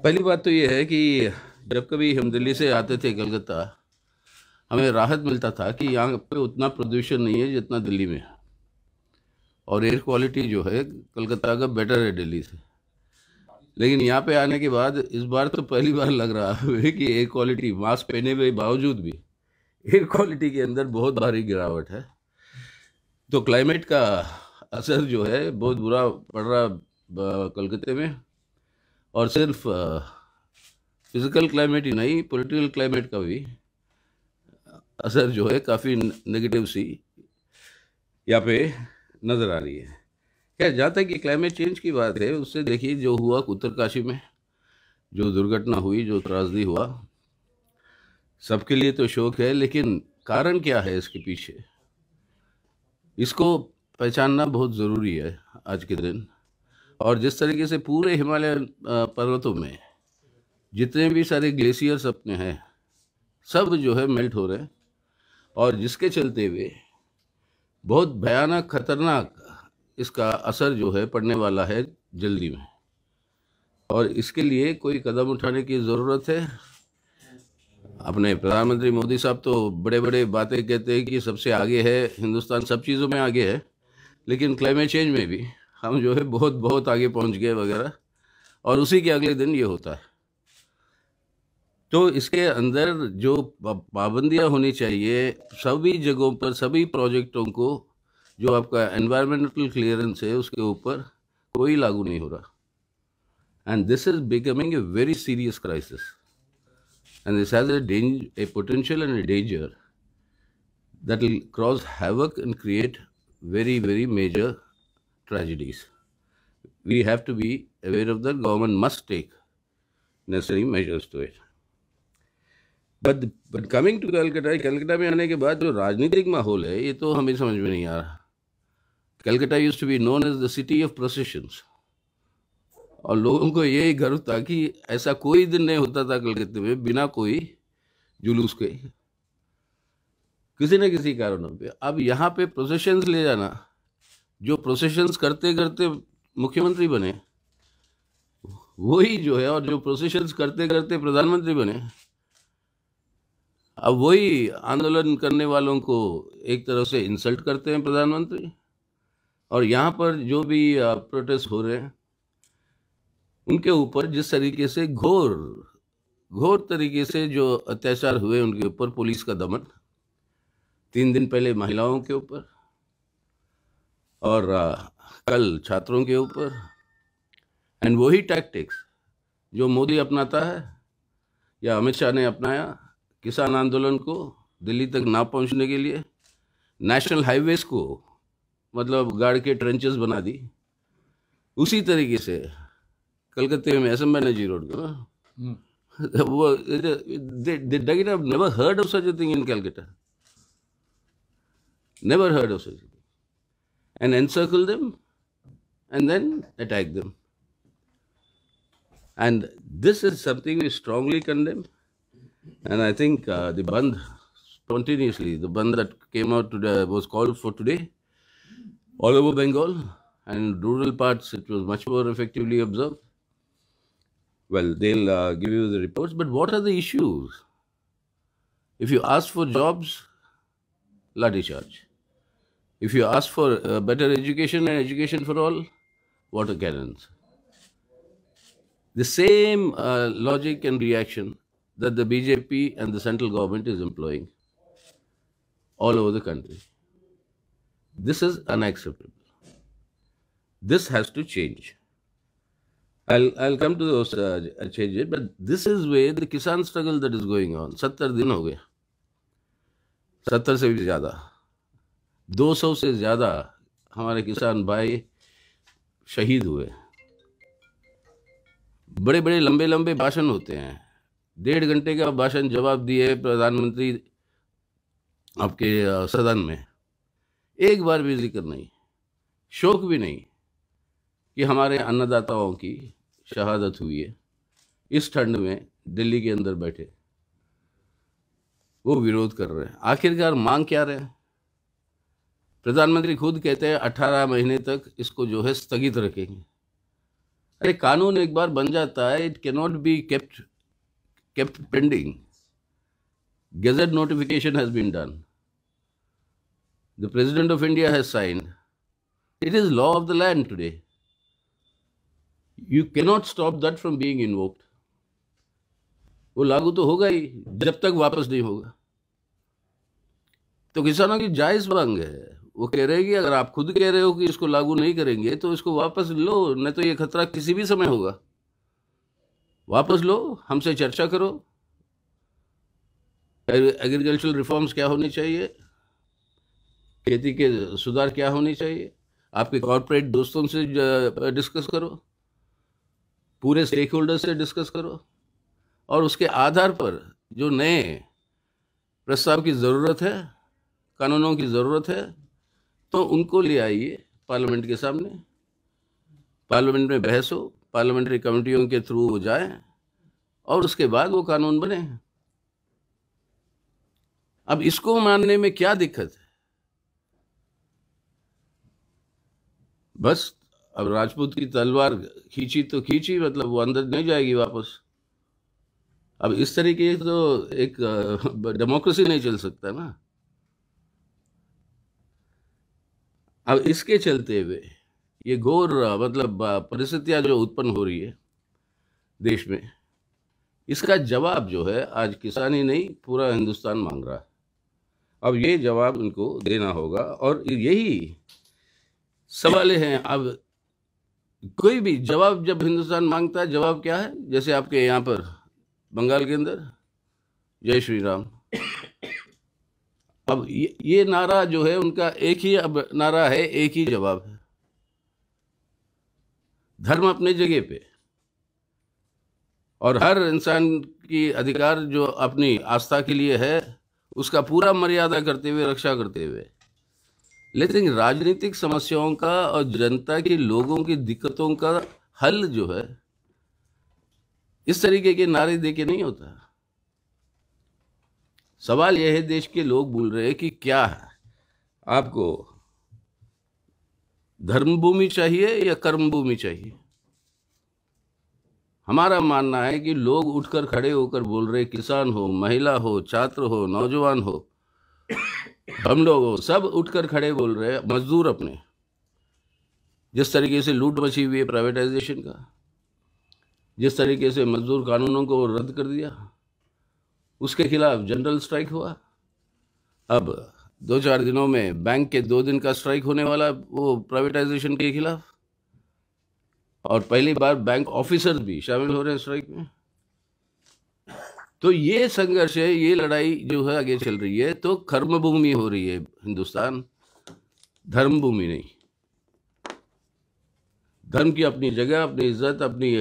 पहली बात तो ये है कि जब कभी हम दिल्ली से आते थे कलकत्ता, हमें राहत मिलता था कि यहाँ पे उतना प्रदूषण नहीं है जितना दिल्ली में है। और एयर क्वालिटी जो है कलकत्ता का बेटर है दिल्ली से। लेकिन यहाँ पे आने के बाद इस बार तो पहली बार लग रहा है कि एयर क्वालिटी, मास्क पहने के बावजूद भी एयर क्वालिटी के अंदर बहुत भारी गिरावट है। तो क्लाइमेट का असर जो है बहुत बुरा पड़ रहा कलकत्ते में। और सिर्फ फिजिकल क्लाइमेट ही नहीं, पॉलिटिकल क्लाइमेट का भी असर जो है काफ़ी नेगेटिव सी यहाँ पे नज़र आ रही है। क्या जहाँ तक कि क्लाइमेट चेंज की बात है, उससे देखिए जो हुआ उत्तरकाशी में, जो दुर्घटना हुई, जो त्रासदी हुआ, सबके लिए तो शोक है। लेकिन कारण क्या है इसके पीछे, इसको पहचानना बहुत ज़रूरी है आज के दिन। और जिस तरीके से पूरे हिमालय पर्वतों में जितने भी सारे ग्लेशियर्स अपने हैं, सब जो है मेल्ट हो रहे हैं, और जिसके चलते हुए बहुत भयानक खतरनाक इसका असर जो है पड़ने वाला है जल्दी में। और इसके लिए कोई कदम उठाने की ज़रूरत है। अपने प्रधानमंत्री मोदी साहब तो बड़े बड़े बातें कहते हैं कि सबसे आगे है हिंदुस्तान, सब चीज़ों में आगे है, लेकिन क्लाइमेट चेंज में भी हम जो है बहुत बहुत आगे पहुंच गए वगैरह, और उसी के अगले दिन ये होता है। तो इसके अंदर जो पाबंदियां होनी चाहिए सभी जगहों पर, सभी प्रोजेक्टों को, जो आपका एनवायरमेंटल क्लियरेंस है उसके ऊपर कोई लागू नहीं हो रहा। And this is becoming a very serious crisis, and this has a potential and a danger that will cause havoc and create very, very major tragedies. We have to be aware of that. Government must take necessary measures to it. But coming to Calcutta में आने के बाद जो राजनीतिक माहौल है, ये तो हमें समझ में नहीं आ रहा। Calcutta used to be known as the city of processions, और लोगों को यही गर्व था कि ऐसा कोई दिन नहीं होता था कलकत्ते में बिना कोई जुलूस के, किसी न किसी कारणों पे। अब यहाँ पे प्रोसेशंस ले जाना, जो प्रोसेशंस करते करते मुख्यमंत्री बने वही जो है, और जो प्रोसेशंस करते करते प्रधानमंत्री बने, अब वही आंदोलन करने वालों को एक तरह से इंसल्ट करते हैं प्रधानमंत्री। और यहाँ पर जो भी प्रोटेस्ट हो रहे हैं उनके ऊपर जिस तरीके से घोर तरीके से जो अत्याचार हुए उनके ऊपर, पुलिस का दमन 3 दिन पहले महिलाओं के ऊपर, और कल छात्रों के ऊपर। एंड वही टैक्टिक्स जो मोदी अपनाता है या अमित शाह ने अपनाया किसान आंदोलन को दिल्ली तक ना पहुंचने के लिए, नेशनल हाईवेज को मतलब गाड़ के ट्रेंचेस बना दी। उसी तरीके से कलकत्ते में एसएम बनर्जी रोड को वो never heard of such a thing in Calcutta, never heard of such a thing, and encircle them and then attack them. And this is something we strongly condemn. And I think the Bandh, spontaneously, the Bandh that came out today was called for today all over Bengal, and in rural parts it was much more effectively observed. Well, they'll give you the reports, but what are the issues? If you ask for jobs, lathi charge. If you ask for better education and education for all, water cannons. The same logic and reaction that the BJP and the central government is employing all over the country. This is unacceptable. This has to change. I'll come to those changes, but this is where the Kisan struggle that is going on. 70 दिन हो गए, 70 से भी ज़्यादा, 200 से ज़्यादा हमारे किसान भाई शहीद हुए। बड़े बड़े लंबे लंबे भाषण होते हैं, 1.5 घंटे का भाषण जवाब दिए प्रधानमंत्री आपके सदन में, एक बार भी जिक्र नहीं, शोक भी नहीं कि हमारे अन्नदाताओं की शहादत हुई है इस ठंड में दिल्ली के अंदर बैठे। वो विरोध कर रहे हैं। आखिरकार मांग क्या रहे हैं? प्रधानमंत्री खुद कहते हैं 18 महीने तक इसको जो है स्थगित रखेंगे। अरे कानून एक बार बन जाता है, it cannot be kept pending. Gazette notification has been done. The President of India has signed. It is law of the land today. You cannot stop that from being invoked. वो लागू तो होगा ही जब तक वापस नहीं होगा। तो किसानों की जायज मांग है, वो कह रहे हैं कि अगर आप खुद कह रहे हो कि इसको लागू नहीं करेंगे तो इसको वापस लो, नहीं तो ये खतरा किसी भी समय होगा। वापस लो, हमसे चर्चा करो, एग्रीकल्चरल रिफॉर्म्स क्या होनी चाहिए, खेती के सुधार क्या होनी चाहिए, आपके कॉर्पोरेट दोस्तों से डिस्कस करो, पूरे स्टेक होल्डर से डिस्कस करो, और उसके आधार पर जो नए प्रस्ताव की ज़रूरत है, कानूनों की ज़रूरत है, तो उनको ले आइए पार्लियामेंट के सामने, पार्लियामेंट में बहस हो, पार्लियामेंट्री कमेटियों के थ्रू हो जाए, और उसके बाद वो कानून बने। अब इसको मानने में क्या दिक्कत है? बस अब राजपूत की तलवार खींची तो खींची, मतलब वो अंदर नहीं जाएगी वापस। अब इस तरीके की तो एक डेमोक्रेसी नहीं चल सकता ना। अब इसके चलते हुए ये घोर मतलब परिस्थितियां जो उत्पन्न हो रही है देश में, इसका जवाब जो है आज किसान ही नहीं पूरा हिंदुस्तान मांग रहा है। अब ये जवाब उनको देना होगा, और यही सवाल हैं। अब कोई भी जवाब जब हिंदुस्तान मांगता है, जवाब क्या है? जैसे आपके यहाँ पर बंगाल के अंदर जय श्री राम। अब ये नारा जो है उनका एक ही अब नारा है, एक ही जवाब है, धर्म अपने जगह पे, और हर इंसान की अधिकार जो अपनी आस्था के लिए है उसका पूरा मर्यादा करते हुए, रक्षा करते हुए। लेकिन राजनीतिक समस्याओं का और जनता के लोगों की दिक्कतों का हल जो है इस तरीके के नारे दे के नहीं होता। सवाल यह है, देश के लोग बोल रहे हैं कि क्या है, आपको धर्म भूमि चाहिए या कर्म भूमि चाहिए? हमारा मानना है कि लोग उठकर खड़े होकर बोल रहे, किसान हो, महिला हो, छात्र हो, नौजवान हो, हम लोग हो, सब उठकर खड़े बोल रहे हैं। मजदूर अपने जिस तरीके से लूट मची हुई है प्राइवेटाइजेशन का, जिस तरीके से मजदूर कानूनों को रद्द कर दिया, उसके खिलाफ जनरल स्ट्राइक हुआ। अब 2-4 दिनों में बैंक के 2 दिन का स्ट्राइक होने वाला, वो प्राइवेटाइजेशन के खिलाफ, और पहली बार बैंक ऑफिसर्स भी शामिल हो रहे हैं स्ट्राइक में। तो ये संघर्ष है, ये लड़ाई जो है आगे चल रही है, तो कर्म भूमि हो रही है हिंदुस्तान, धर्म भूमि नहीं। धर्म की अपनी जगह, अपनी इज्जत, अपनी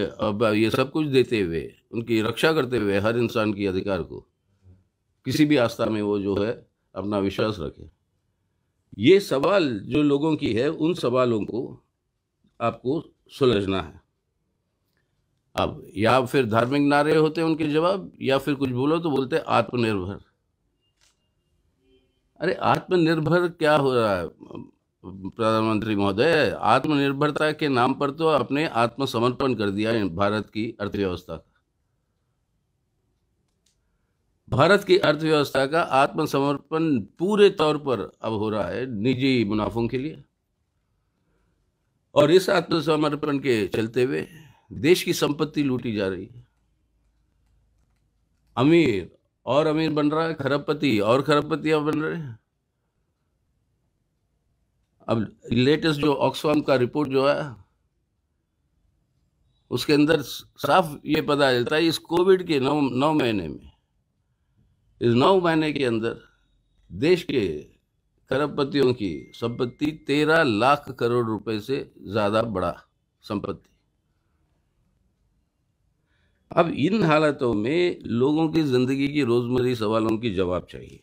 ये सब कुछ देते हुए, उनकी रक्षा करते हुए, हर इंसान की अधिकार को, किसी भी आस्था में वो जो है अपना विश्वास रखे। ये सवाल जो लोगों की है, उन सवालों को आपको सुलझना है। अब या फिर धार्मिक नारे होते हैं उनके जवाब, या फिर कुछ बोलो तो बोलते हैं आत्मनिर्भर। अरे आत्मनिर्भर क्या हो रहा है प्रधानमंत्री महोदय? आत्मनिर्भरता के नाम पर तो अपने आत्मसमर्पण कर दिया है भारत की अर्थव्यवस्था का। भारत की अर्थव्यवस्था का आत्मसमर्पण पूरे तौर पर अब हो रहा है निजी मुनाफों के लिए, और इस आत्मसमर्पण के चलते हुए देश की संपत्ति लूटी जा रही है। अमीर और अमीर बन रहा है, खरबपति और खरबपतियां बन रहे हैं। अब लेटेस्ट जो ऑक्सफाम का रिपोर्ट जो है, उसके अंदर साफ ये पता चलता है, इस कोविड के 9 महीने में, इस 9 महीने के अंदर देश के खरबपतियों की संपत्ति 13 लाख करोड़ रुपए से ज्यादा बढ़ा संपत्ति। अब इन हालातों में लोगों की जिंदगी की रोजमर्रा सवालों की जवाब चाहिए,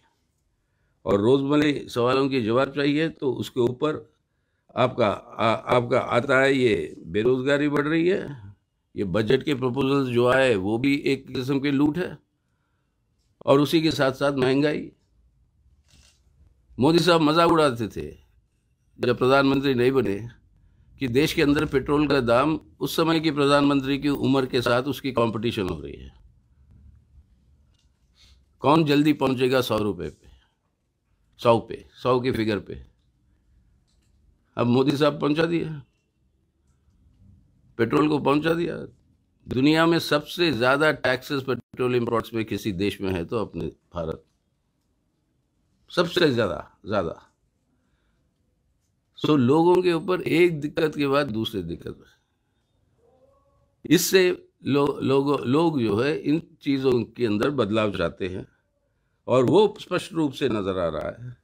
और रोजमर्रा सवालों की जवाब चाहिए तो उसके ऊपर आपका आता है ये बेरोजगारी बढ़ रही है, ये बजट के प्रपोजल्स जो आए वो भी एक किस्म की लूट है, और उसी के साथ साथ महंगाई। मोदी साहब मजाक उड़ाते थे जब प्रधानमंत्री नहीं बने कि देश के अंदर पेट्रोल का दाम उस समय की प्रधानमंत्री की उम्र के साथ उसकी कंपटीशन हो रही है। कौन जल्दी पहुंचेगा 100 रुपए पे, 100 के फिगर पे। अब मोदी साहब पहुंचा दिया, पेट्रोल को पहुंचा दिया। दुनिया में सबसे ज्यादा टैक्सेस पेट्रोल इंपोर्ट्स में किसी देश में है तो अपने भारत, सबसे ज्यादा। सो लोगों के ऊपर एक दिक्कत के बाद दूसरी दिक्कत। इससे लोग जो है इन चीजों के अंदर बदलाव चाहते हैं और वो स्पष्ट रूप से नजर आ रहा है।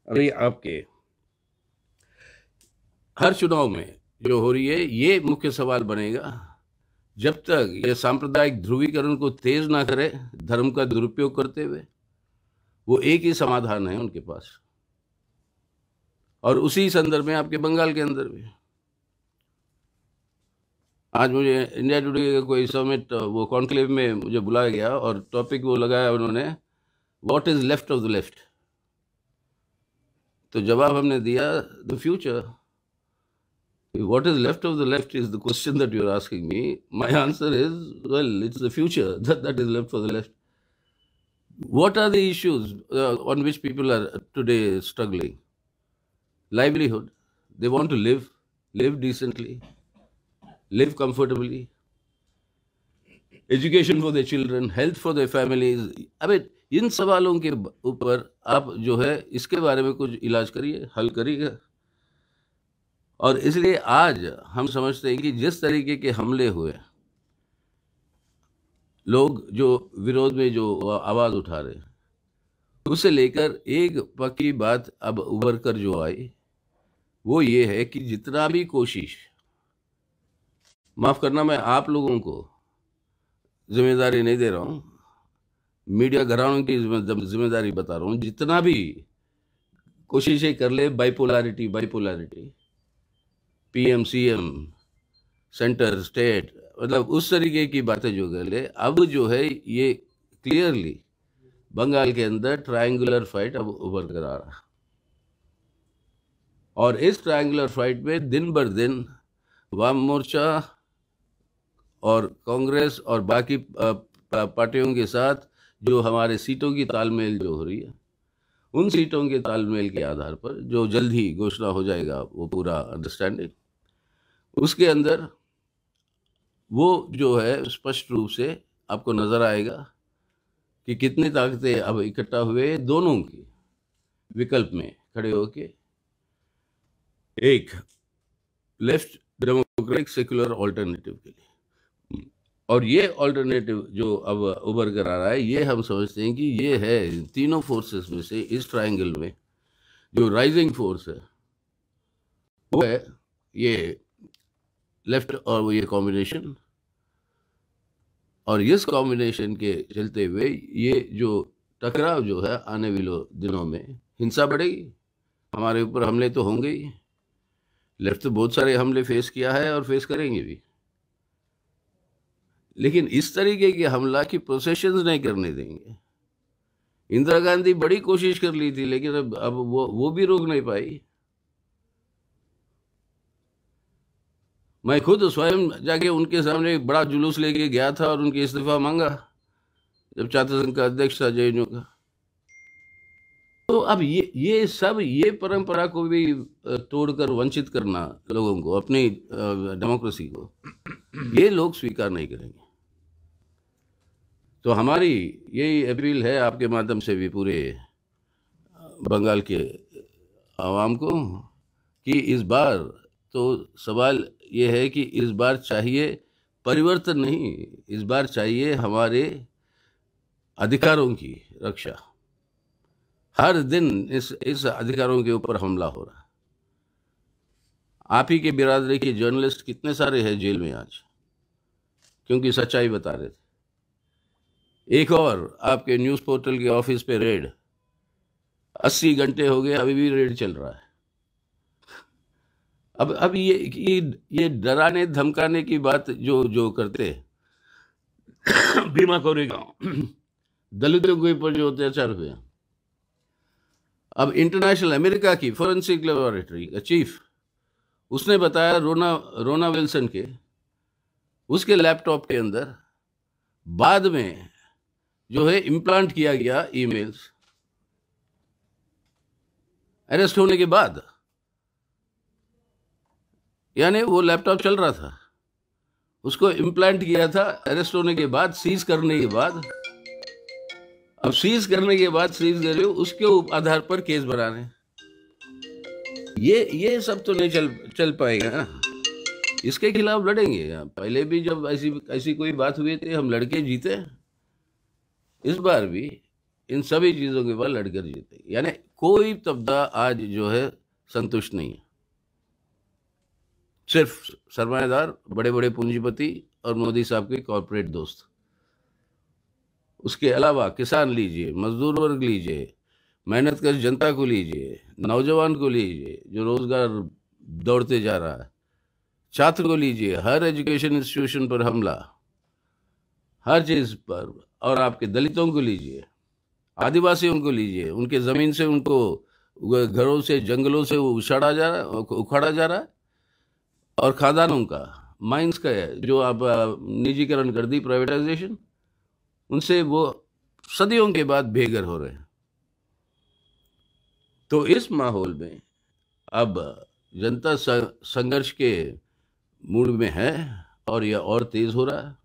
अभी आपके हर चुनाव में जो हो रही है, ये मुख्य सवाल बनेगा। जब तक ये सांप्रदायिक ध्रुवीकरण को तेज ना करे धर्म का दुरुपयोग करते हुए, वो एक ही समाधान है उनके पास। और उसी संदर्भ में आपके बंगाल के अंदर भी आज मुझे इंडिया टुडे का कोई समिट, वो कॉन्क्लेव में मुझे बुलाया गया और टॉपिक वो लगाया उन्होंने, what is left of the left. तो जवाब हमने दिया, the future. What is left of the left is the question that you're asking me. My answer is, well, it's the future that is left for the left. What are the issues on which people are today struggling? Livelihood. They want to live decently, live comfortably. Education for their children, health for their families. I mean, इन सवालों के ऊपर आप जो है इसके बारे में कुछ इलाज करिए, हल करिए। और इसलिए आज हम समझते हैं कि जिस तरीके के हमले हुए, लोग जो विरोध में जो आवाज उठा रहे हैं, उसे लेकर एक पक्की बात अब उभर कर जो आई, वो ये है कि जितना भी कोशिश, माफ करना मैं आप लोगों को जिम्मेदारी नहीं दे रहा हूं, मीडिया घरानों की जिम्मेदारी बता रहा हूं, जितना भी कोशिशें कर ले, bipolarity, PM CM, centre state, मतलब उस तरीके की बातें जो कर ले, अब जो है ये क्लियरली बंगाल के अंदर ट्रायंगुलर फाइट अब उभर कर आ रहा। और इस ट्रायंगुलर फाइट में दिन बर दिन वाम मोर्चा और कांग्रेस और बाकी पार्टियों के साथ जो हमारे सीटों की तालमेल जो हो रही है, उन सीटों के तालमेल के आधार पर जो जल्द ही घोषणा हो जाएगा, वो पूरा अंडरस्टैंडिंग, उसके अंदर वो जो है स्पष्ट रूप से आपको नजर आएगा कि कितनी ताकतें अब इकट्ठा हुए दोनों की विकल्प में खड़े होके एक लेफ्ट डेमोक्रेटिक सेक्युलर ऑल्टरनेटिव के लिए। और ये ऑल्टरनेटिव जो अब उभर कर आ रहा है, ये हम समझते हैं कि ये है तीनों फोर्सेस में से इस ट्रायंगल में जो राइजिंग फोर्स है, वो है ये लेफ्ट और वो ये कॉम्बिनेशन। और इस कॉम्बिनेशन के चलते हुए ये जो टकराव जो है आने वाले दिनों में हिंसा बढ़ेगी, हमारे ऊपर हमले तो होंगे ही। लेफ्ट तो बहुत सारे हमले फेस किया है और फेस करेंगे भी, लेकिन इस तरीके के हमला की प्रोसेशंस नहीं करने देंगे। इंदिरा गांधी बड़ी कोशिश कर ली थी, लेकिन अब वो भी रोक नहीं पाई। मैं खुद स्वयं जाके उनके सामने एक बड़ा जुलूस लेके गया था और उनकी इस्तीफा मांगा जब छात्र संघ का अध्यक्ष था जेएनयू का। तो अब ये सब ये परंपरा को भी तोड़कर वंचित करना लोगों को, अपनी डेमोक्रेसी को, ये लोग स्वीकार नहीं करेंगे। तो हमारी यही अपील है आपके माध्यम से भी पूरे बंगाल के आवाम को कि इस बार तो सवाल ये है कि इस बार चाहिए परिवर्तन नहीं, इस बार चाहिए हमारे अधिकारों की रक्षा। हर दिन इस अधिकारों के ऊपर हमला हो रहा है। आप ही के बिरादरी के जर्नलिस्ट कितने सारे हैं जेल में आज, क्योंकि सच्चाई बता रहे थे। एक और आपके न्यूज़ पोर्टल के ऑफिस पे रेड, 80 घंटे हो गए, अभी भी रेड चल रहा है। अब ये डराने धमकाने की बात जो करते हैं, भीमा कोरेगांव, दलितों के ऊपर जो अत्याचार हुए, अब इंटरनेशनल अमेरिका की फोरेंसिक लेबोरेटरी का चीफ उसने बताया रोना विल्सन के उसके लैपटॉप के अंदर बाद में जो है इम्प्लांट किया गया ईमेल्स, अरेस्ट होने के बाद। यानी वो लैपटॉप चल रहा था, उसको इम्प्लांट किया था अरेस्ट होने के बाद, सीज करने के बाद। अब सीज करने के बाद सीज कर रहे हो, उसके आधार पर केस बना रहे। ये सब तो नहीं चल पाएगा ना। इसके खिलाफ लड़ेंगे। पहले भी जब ऐसी कोई बात हुई थी, हम लड़के जीते। इस बार भी इन सभी चीज़ों के बाद लड़कर जीते। यानी कोई तबका आज जो है संतुष्ट नहीं है। सिर्फ सरमायादार, बड़े बड़े पूंजीपति और मोदी साहब के कॉरपोरेट दोस्त। उसके अलावा किसान लीजिए, मजदूर वर्ग लीजिए, मेहनत कर जनता को लीजिए, नौजवान को लीजिए जो रोजगार दौड़ते जा रहा है, छात्र को लीजिए, हर एजुकेशन इंस्टीट्यूशन पर हमला, हर चीज़ पर। और आपके दलितों को लीजिए, आदिवासियों को लीजिए, उनके ज़मीन से उनको घरों से, जंगलों से उखाड़ा जा रहा है। और खादानों का, माइंस का है जो आप निजीकरण कर दी, प्राइवेटाइजेशन, उनसे वो सदियों के बाद बेघर हो रहे हैं। तो इस माहौल में अब जनता संघर्ष के मूड में है और यह और तेज हो रहा है।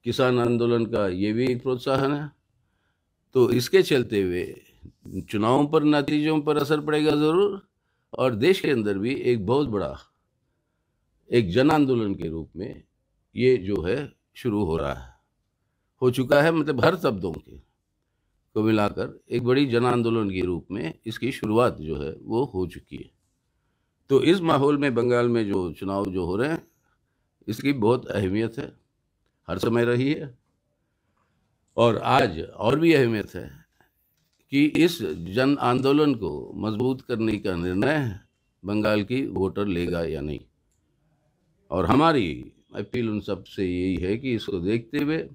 किसान आंदोलन का ये भी एक प्रोत्साहन है। तो इसके चलते हुए चुनावों पर, नतीजों पर असर पड़ेगा ज़रूर। और देश के अंदर भी एक बहुत बड़ा एक जन आंदोलन के रूप में ये जो है शुरू हो रहा है, हो चुका है। मतलब हर शब्दों के को मिलाकर एक बड़ी जन आंदोलन के रूप में इसकी शुरुआत जो है वो हो चुकी है। तो इस माहौल में बंगाल में जो चुनाव जो हो रहे हैं, इसकी बहुत अहमियत है, हर समय रही है और आज और भी अहमियत है कि इस जन आंदोलन को मजबूत करने का निर्णय बंगाल की वोटर लेगा या नहीं। और हमारी अपील उन सब से यही है कि इसको देखते हुए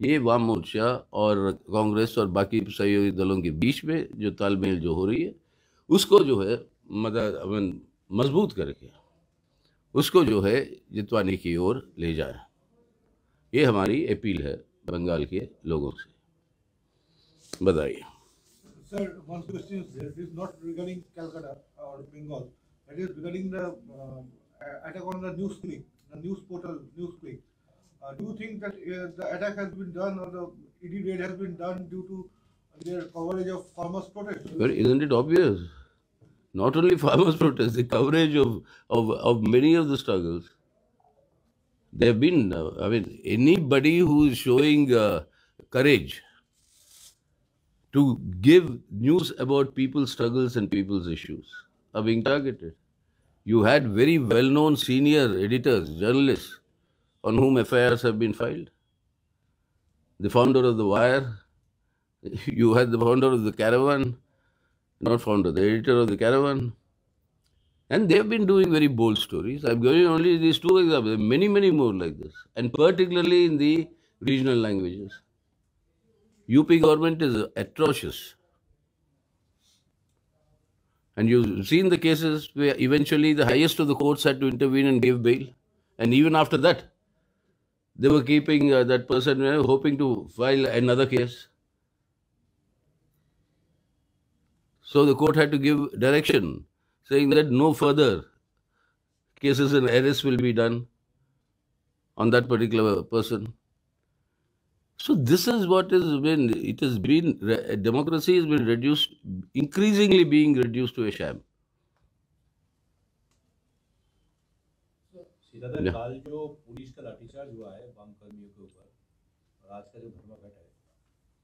ये वाम मोर्चा और कांग्रेस और बाकी सहयोगी दलों के बीच में जो तालमेल जो हो रही है, उसको जो है मजबूत करके उसको जो है जितवाने की ओर ले जाए। ये हमारी अपील है बंगाल के लोगों से। बताइए sir. One question is not regarding Calcutta और Bengal, it is regarding the attack on the news click, the news portal news click. Do you think that the attack has been done or the ED raid has been done due to their coverage of farmers' protests? Well, isn't it obvious? Not only farmers' protests, the coverage of many of the struggles. There have been, anybody who is showing courage to give news about people's struggles and people's issues are being targeted. You had very well-known senior editors, journalists, on whom FIRs have been filed. The founder of The Wire, you had the founder of The Caravan, not founder, the editor of The Caravan. And they have been doing very bold stories. I'm giving only these two examples, many, many more like this, and particularly in the regional languages. UP government is atrocious. And you've seen the cases where eventually the highest of the courts had to intervene and give bail. And even after that, they were keeping that person hoping to file another case. So the court had to give direction saying that no further cases and arrests will be done on that particular person. So this is what has been, it has been, democracy has been reduced, increasingly being reduced to a sham. सीधा काल जो police का लाठीचार्ज हुआ है वाम कर्मियों के ऊपर और आज का जो धर्मघट है,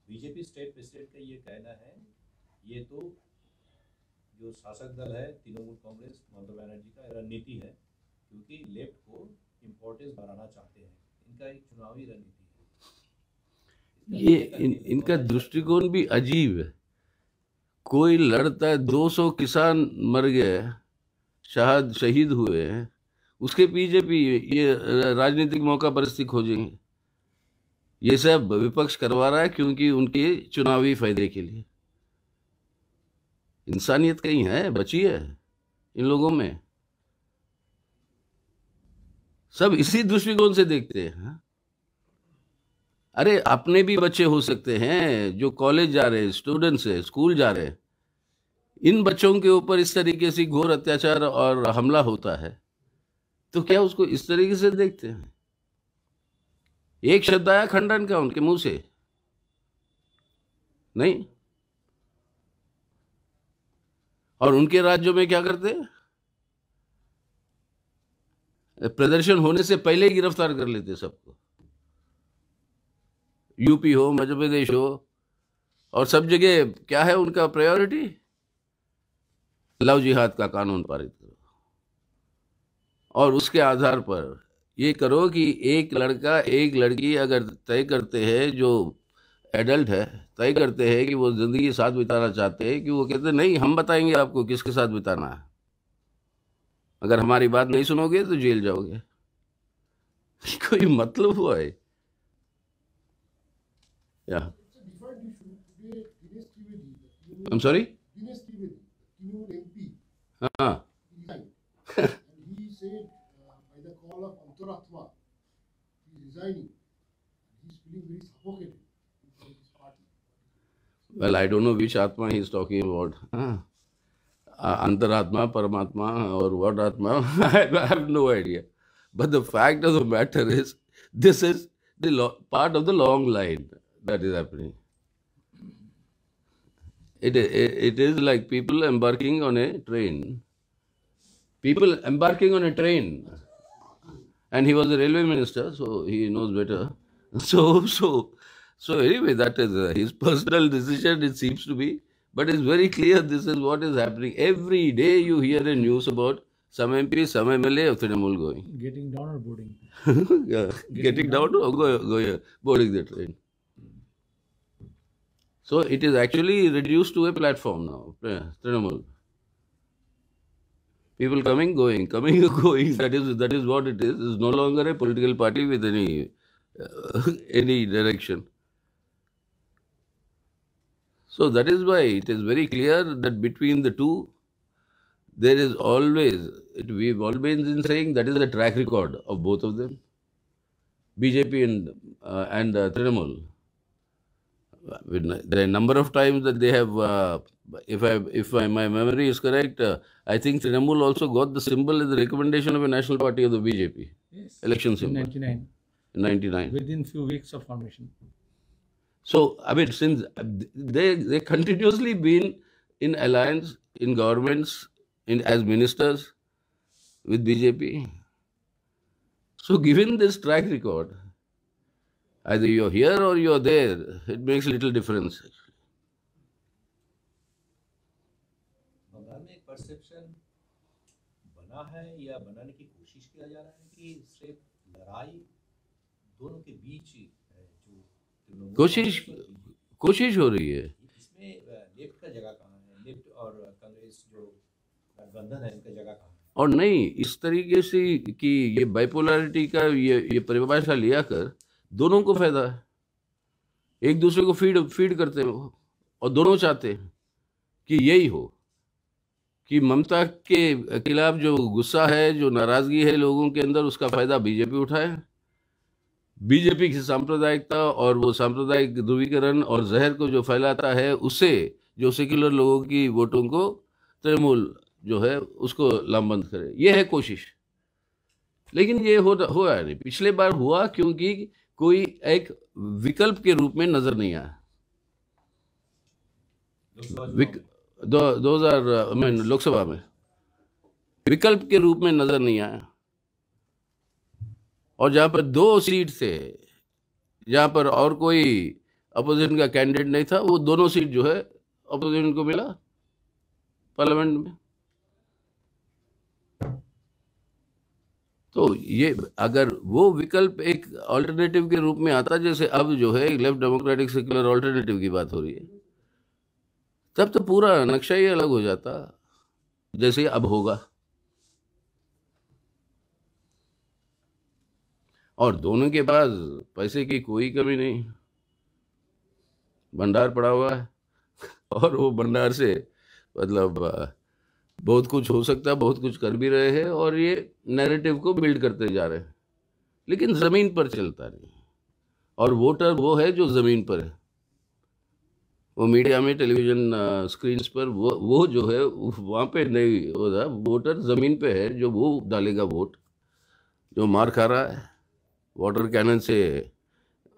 बीजेपी स्टेट प्रेसिडेंट का ये कहना है ये तो जो शासक दल है तृणमूल कांग्रेस ममता बनर्जी का रणनीति है, क्योंकि लेफ्ट को इम्पोर्टेंस बढ़ाना चाहते हैं। इनका एक चुनावी रणनीति है। ये इनका दृष्टिकोण भी अजीब है। कोई लड़ता है, 200 किसान मर गए, शहीद हुए हैं, उसके पीछे भी ये राजनीतिक मौका परिस्थिति खोजेंगे। ये सब विपक्ष करवा रहा है क्योंकि उनके चुनावी फायदे के लिए। इंसानियत कहीं है, बची है इन लोगों में? सब इसी दृष्टिकोण से देखते हैं। अरे अपने भी बच्चे हो सकते हैं जो कॉलेज जा रहे हैं, स्टूडेंट्स है, स्कूल जा रहे हैं, इन बच्चों के ऊपर इस तरीके से घोर अत्याचार और हमला होता है, तो क्या उसको इस तरीके से देखते हैं? एक शब्द आया खंडन का उनके मुंह से? नहीं। और उनके राज्यों में क्या करते हैं? प्रदर्शन होने से पहले ही गिरफ्तार कर लेते सबको। यूपी हो, मध्य प्रदेश हो, और सब जगह क्या है उनका प्रायोरिटी? लव जिहाद का कानून पारित करो, और उसके आधार पर ये करो कि एक लड़का एक लड़की अगर तय करते हैं, जो एडल्ट है, तय करते हैं कि वो ज़िंदगी साथ बिताना चाहते हैं, कि वो कहते हैं नहीं, हम बताएंगे आपको किसके साथ बिताना है, अगर हमारी बात नहीं सुनोगे तो जेल जाओगे। कोई मतलब हुआ है? या I'm sorry? हाँ। He said by the call of Antaratma, he is resigning. He is feeling very suffocated inside his party. Well, I don't know which Atma he is talking about. Antaratma, Paramatma, or what Atma? I have no idea. But the fact of the matter is, this is the part of the long line that is happening. It is like people embarking on a train. People embarking on a train. And he was a railway minister, so he knows better. So anyway, that is his personal decision, it seems to be. But it's very clear this is what is happening. Every day you hear a news about some MP, some MLA of Trinamool going. Getting down or boarding? Yeah, getting down or boarding the train. So it is actually reduced to a platform now, Trinamool. People coming, going, coming, going. That is what it is. It's no longer a political party with any direction. So that is why it is very clear that between the two, there is always, we've always been saying that is the track record of both of them, BJP and Trinamool. There are a number of times that they have, if my memory is correct, I think Trinamool also got the symbol as the recommendation of a national party of the BJP. Yes. Election symbol. In 99. Within few weeks of formation. So, I mean, since they continuously been in alliance, in governments, as ministers with BJP. So, given this track record, either you're here or you're there, it makes little difference. Bengal में एक perception बना है या बनाने की कोशिश किया जा रहा है कि सिर्फ लड़ाई दोनों के बीच है, जो कोशिश हो रही है। इसमें लेफ्ट का जगह कहाँ है? लेफ्ट और कांग्रेस जो गठबंधन है, इनका जगह कहाँ है? और नहीं, इस तरीके से कि ये बाइपोलैरिटी का ये परिभाषा लिया कर दोनों को फायदा है, एक दूसरे को फीड करते हैं वो, और दोनों चाहते हैं कि यही हो, कि ममता के खिलाफ जो गुस्सा है, जो नाराजगी है लोगों के अंदर, उसका फायदा बीजेपी उठाए, बीजेपी की सांप्रदायिकता और वो सांप्रदायिक ध्रुवीकरण और जहर को जो फैलाता है, उससे जो सेक्युलर लोगों की वोटों को तृणमूल जो है उसको लामबंद करे, ये है कोशिश। लेकिन ये हुआ नहीं। पिछले बार हुआ क्योंकि कोई एक विकल्प के रूप में नजर नहीं आया। 2000 लोकसभा में विकल्प के रूप में नजर नहीं आया, और जहाँ पर 2 सीट थे, जहाँ पर और कोई अपोजिशन का कैंडिडेट नहीं था, वो दोनों सीट जो है अपोजिशन को मिला पार्लियामेंट में। तो ये अगर वो विकल्प एक अल्टरनेटिव के रूप में आता, जैसे अब जो है लेफ्ट डेमोक्रेटिक सेक्युलर अल्टरनेटिव की बात हो रही है, तब तो पूरा नक्शा ही अलग हो जाता, जैसे अब होगा। और दोनों के पास पैसे की कोई कमी नहीं, भंडार पड़ा हुआ है, और वो भंडार से मतलब बहुत कुछ हो सकता है, बहुत कुछ कर भी रहे हैं, और ये नैरेटिव को बिल्ड करते जा रहे हैं। लेकिन ज़मीन पर चलता नहीं। और वोटर वो है जो ज़मीन पर है, वो मीडिया में टेलीविज़न स्क्रीन्स पर वो जो है वहाँ पे नहीं होता। वोटर ज़मीन पे है, जो वो डालेगा वोट, जो मार खा रहा है वाटर कैनन से,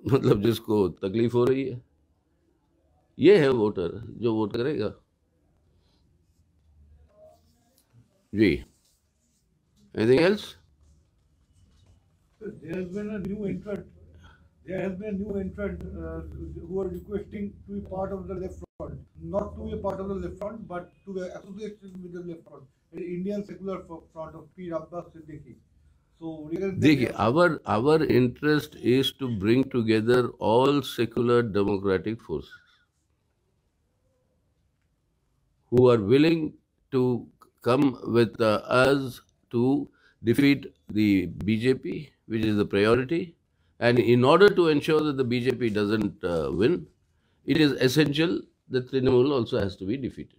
मतलब जिसको तकलीफ हो रही है, ये है वोटर जो वोट करेगा। जी, anything else? There has been a new entrant. There has been a new entrant who are requesting to be part of the left front, not to be a part of the left front, but to be associated with the left front, the Indian Secular Front of P. Abbas Siddiqui. So, देखिए, our interest is to bring together all secular democratic forces who are willing to come with us to defeat the BJP, which is the priority. And in order to ensure that the BJP doesn't win, it is essential that Trinamool also has to be defeated.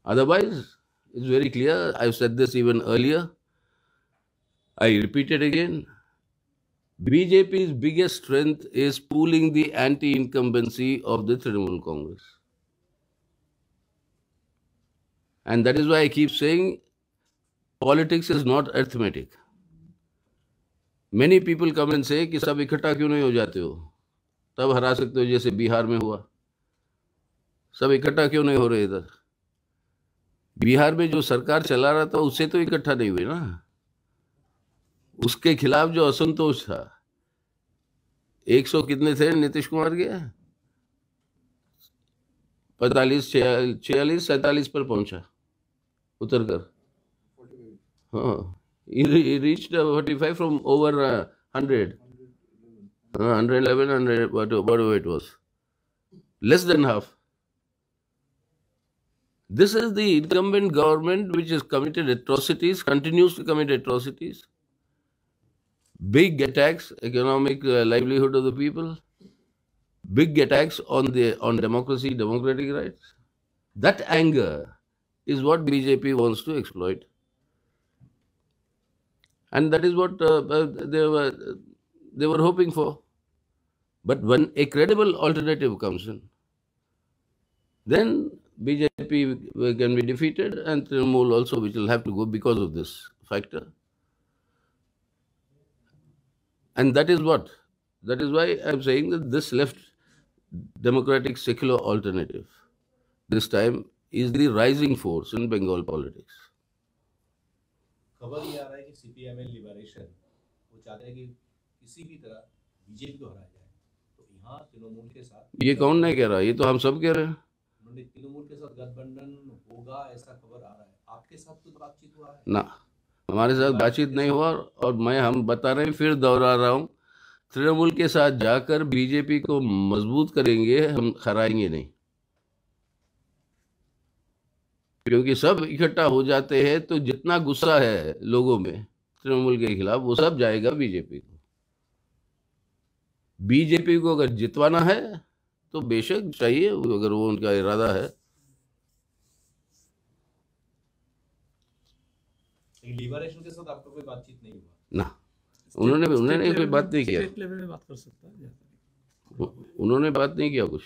Otherwise, it's very clear. I've said this even earlier. I repeat it again. BJP's biggest strength is pooling the anti-incumbency of the Trinamool Congress. And that is why I keep saying politics is not arithmetic. Many people come and say कि सब इकट्ठा क्यों नहीं हो जाते हो, तब हरा सकते हो, जैसे बिहार में हुआ। सब इकट्ठा क्यों नहीं हो रहे इधर? बिहार में जो सरकार चला रहा था उससे तो इकट्ठा नहीं हुए ना, उसके खिलाफ जो असंतोष था। 100 कितने थे नीतीश कुमार के? 45, 46, 47 पर पहुंचा उतर कर। हाँ, he reached 45 from over 100, 111, 100, whatever it was, less than half. This is the incumbent government which has committed atrocities, continues to commit atrocities, big attacks, economic livelihood of the people, big attacks on democracy, democratic rights. That anger is what BJP wants to exploit. And that is what they were hoping for. But when a credible alternative comes in, then BJP can be defeated, and Trinamool also, which will have to go because of this factor. And that is why I'm saying that this left democratic secular alternative this time is the rising force in Bengal politics. खबर ये आ रहा है कि CPIM liberation वो चाहते हैं कि किसी भी तरह बीजेपी को हराया जाए, तो यहाँ तृणमूल के साथ। ये कौन नहीं कह रहा, ये तो हम सब कह रहे हैं। उन्होंने तृणमूल के साथ गठबंधन होगा ऐसा खबर आ रहा है। आपके साथ तो बातचीत हुआ है? ना, हमारे साथ बातचीत नहीं हुआ। और हम बता रहे हैं, फिर दोहरा रहा हूँ, तृणमूल के साथ जाकर बीजेपी को मजबूत करेंगे, हम हराएंगे नहीं। क्योंकि सब इकट्ठा हो जाते हैं तो जितना गुस्सा है लोगों में तृणमूल के खिलाफ, वो सब जाएगा बीजेपी को। बीजेपी को अगर जितवाना है तो बेशक चाहिए, अगर वो उनका इरादा है। लिबरेशन के साथ आपका कोई बातचीत नहीं हुआ? ना, उन्होंने कोई बात नहीं किया। स्टेट लेवल में बात कर सकता है, उन्होंने बात नहीं किया कुछ।